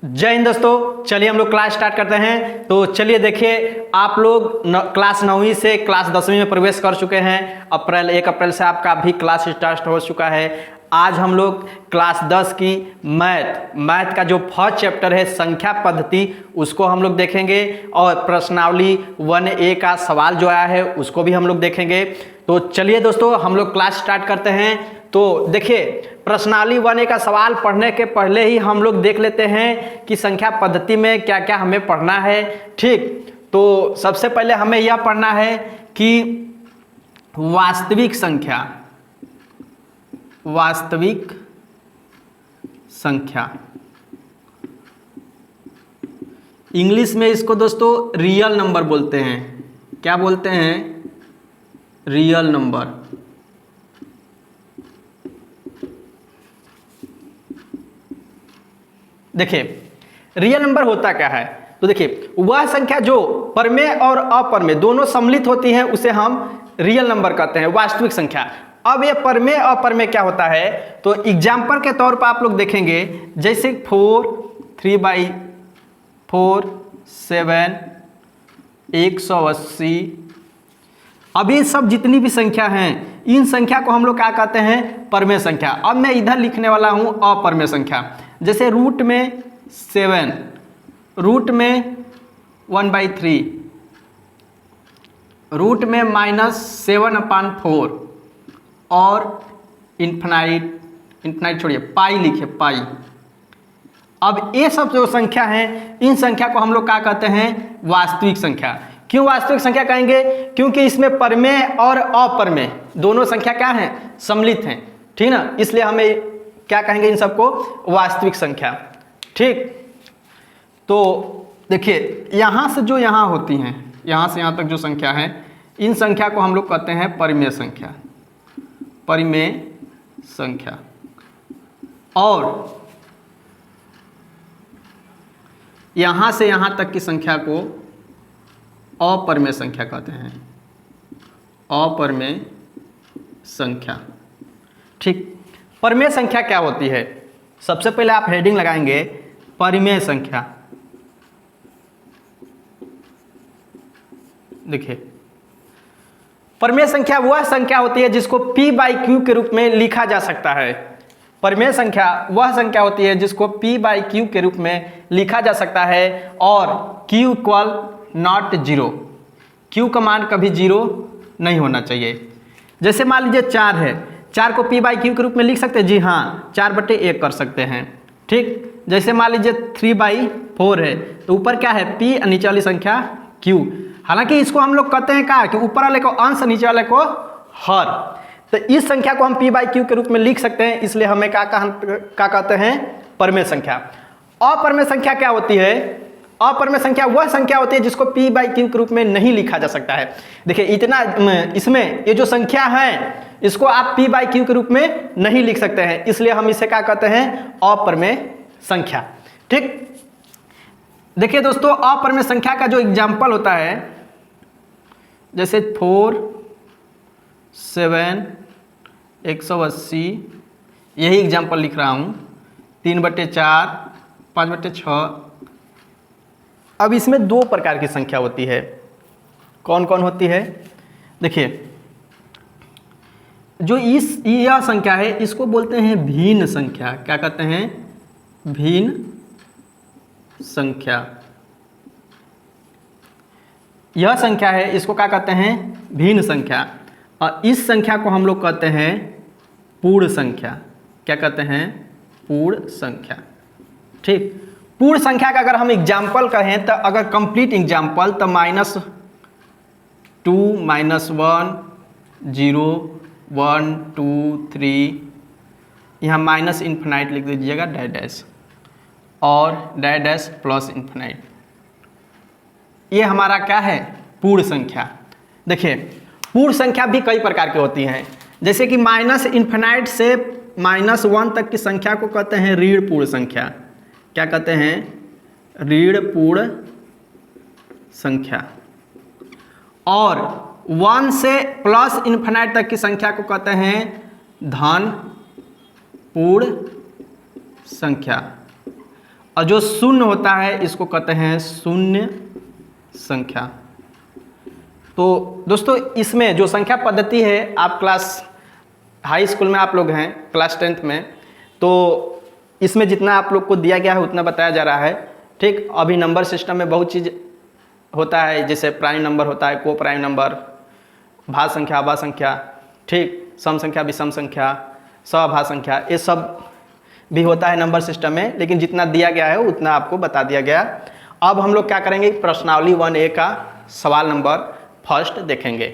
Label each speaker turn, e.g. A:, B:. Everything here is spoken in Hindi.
A: जय हिंद दोस्तों, चलिए हम लोग क्लास स्टार्ट करते हैं। तो चलिए देखिए, आप लोग क्लास 9वीं से क्लास 10वीं में प्रवेश कर चुके हैं। 1 अप्रैल से आपका भी क्लास स्टार्ट हो चुका है। आज हम लोग क्लास 10 की मैथ का जो फर्स्ट चैप्टर है संख्या पद्धति, उसको हम लोग देखेंगे और प्रश्नावली 1A का सवाल जो आया है उसको भी हम लोग देखेंगे। तो चलिए दोस्तों हम लोग क्लास स्टार्ट करते हैं। तो देखिए, प्रश्नावली 1A का सवाल पढ़ने के पहले ही हम लोग देख लेते हैं कि संख्या पद्धति में क्या क्या हमें पढ़ना है। ठीक, तो सबसे पहले हमें यह पढ़ना है कि वास्तविक संख्या, इंग्लिश में इसको दोस्तों रियल नंबर बोलते हैं। क्या बोलते हैं? Real number. देखिए, रियल नंबर होता क्या है? तो देखिए, वह संख्या जो परमेय और अपर्मेय दोनों सम्मिलित होती है उसे हम रियल नंबर कहते हैं, वास्तविक संख्या। अब ये परमेय और अपर्मेय क्या होता है? तो एग्जाम्पल के तौर पर आप लोग देखेंगे, जैसे 4, 3/4, 7, 180। अब ये सब जितनी भी संख्या हैं, इन संख्या को हम लोग क्या कहते हैं? परमेय संख्या। अब मैं इधर लिखने वाला हूं अपरमेय संख्या। जैसे रूट में 7, रूट में 1/3, रूट में -7/4 और इन्फिनाइट छोड़िए, पाई लिखिए, पाई। अब ये सब जो संख्या हैं, इन संख्या को हम लोग क्या कहते हैं? वास्तविक संख्या। क्यों वास्तविक संख्या कहेंगे? क्योंकि इसमें परमेय और अपर्मेय दोनों संख्या क्या हैं? सम्मिलित हैं। ठीक ना, इसलिए हमें क्या कहेंगे इन सबको? वास्तविक संख्या। ठीक, तो देखिए, यहाँ से जो यहाँ होती हैं, यहाँ से यहाँ तक जो संख्या है, इन संख्या को हम लोग कहते हैं परिमेय संख्या। परिमेय संख्या। और यहाँ से यहाँ तक की संख्या को अपरिमेय संख्या कहते हैं। अपरिमेय संख्या। ठीक, परिमेय संख्या क्या होती है? सबसे पहले आप हेडिंग लगाएंगे परिमेय संख्या। देखिए, परिमेय संख्या वह संख्या होती है जिसको P/Q के रूप में लिखा जा सकता है। परिमेय संख्या वह संख्या होती है जिसको P/Q के रूप में लिखा जा सकता है और Q = 0। Q का मान कभी 0 नहीं होना चाहिए। जैसे मान लीजिए 4 है, 4 को P/Q के रूप में लिख सकते हैं? जी हाँ, 4/1 कर सकते हैं। ठीक, जैसे मान लीजिए 3/4 है, तो ऊपर क्या है? P, नीचे वाली संख्या Q। हालांकि इसको हम लोग कहते हैं क्या? कि ऊपर वाले को अंश, नीचे वाले को हर। तो इस संख्या को हम P/Q के रूप में लिख सकते हैं, इसलिए हमें क्या कहते हैं? परमेय संख्या। अपरमेय संख्या क्या होती है? अपरमेय संख्या वह संख्या होती है जिसको P/Q के रूप में नहीं लिखा जा सकता है। देखिए, इतना इसमें ये जो संख्या है, इसको आप P/Q के रूप में नहीं लिख सकते हैं, इसलिए हम इसे क्या कहते हैं? अपरमेय संख्या। ठीक, देखिए दोस्तों, अपरमेय संख्या का जो एग्जाम्पल होता है, जैसे 4, 7, 180, यही एग्जाम्पल लिख रहा हूँ। 3/4, 5/6। अब इसमें 2 प्रकार की संख्या होती है। कौन कौन होती है? देखिए, जो यह संख्या है, इसको बोलते हैं भिन्न संख्या। क्या कहते हैं? भिन्न संख्या। यह संख्या है, इसको क्या कहते हैं? भिन्न संख्या। और इस संख्या को हम लोग कहते हैं पूर्ण संख्या। क्या कहते हैं? पूर्ण संख्या। ठीक, पूर्ण संख्या का अगर हम एग्जाम्पल कहें, तो अगर कंप्लीट एग्जाम्पल, तो -2, -1, 0, 1, 2, 3, यहाँ -∞ लिख दीजिएगा, डैश और डैश प्लस इन्फिनाइट। ये हमारा क्या है? पूर्ण संख्या। देखिए, पूर्ण संख्या भी कई प्रकार की होती हैं। जैसे कि -∞ से -1 तक की संख्या को कहते हैं ऋण पूर्ण संख्या। क्या कहते हैं? ऋण पूर्ण संख्या। और 1 से +∞ तक की संख्या को कहते हैं धन पूर्ण संख्या। और जो शून्य होता है इसको कहते हैं शून्य संख्या। तो दोस्तों इसमें जो संख्या पद्धति है, आप क्लास हाई स्कूल में आप लोग हैं, क्लास 10th में, तो इसमें जितना आप लोग को दिया गया है उतना बताया जा रहा है। ठीक, अभी नंबर सिस्टम में बहुत चीज़ होता है, जैसे प्राइम नंबर होता है, को प्राइम नंबर, भाज्य संख्या, अभाज्य संख्या, ठीक, सम संख्या, विषम संख्या, सभाज्य संख्या, ये सब भी होता है नंबर सिस्टम में, लेकिन जितना दिया गया है उतना आपको बता दिया गया। अब हम लोग क्या करेंगे, प्रश्नावली 1A का सवाल नंबर फर्स्ट देखेंगे।